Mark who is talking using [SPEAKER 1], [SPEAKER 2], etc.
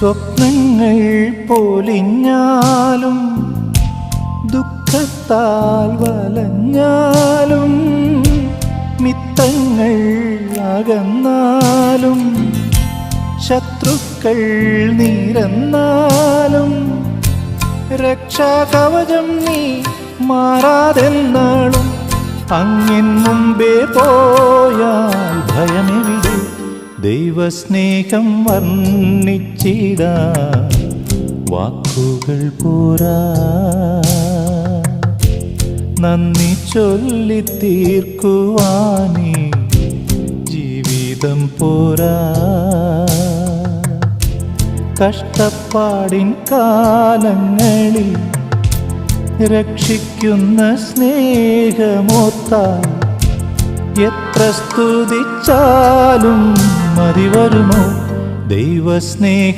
[SPEAKER 1] സ്വപ്നങ്ങൾ പൊലിഞ്ഞാലും ദുഃഖത്താൽ വലഞ്ഞാലും മിത്തങ്ങൾ അകന്നാലും ശത്രുക്കൾ നിരന്നാലും രക്ഷാകവചം നീ മാറാതെന്നാളും അങ്ങിൻ മുമ്പേ പോയാൽ ഭയമെവിടെ ദൈവസ്നേഹം വർണ്ണിച്ചിടാ വാക്കുകൾ പോരാ നന്ദി ചൊല്ലി തീർക്കുവാനീ ജീവിതം പോരാ കഷ്ടപ്പാടിൻ കാലങ്ങളിൽ രക്ഷിക്കുന്ന സ്നേഹമോർത്താൽ എത്ര സ്തുതിച്ചാലും മതി വരുമോ ദൈവസ്നേഹം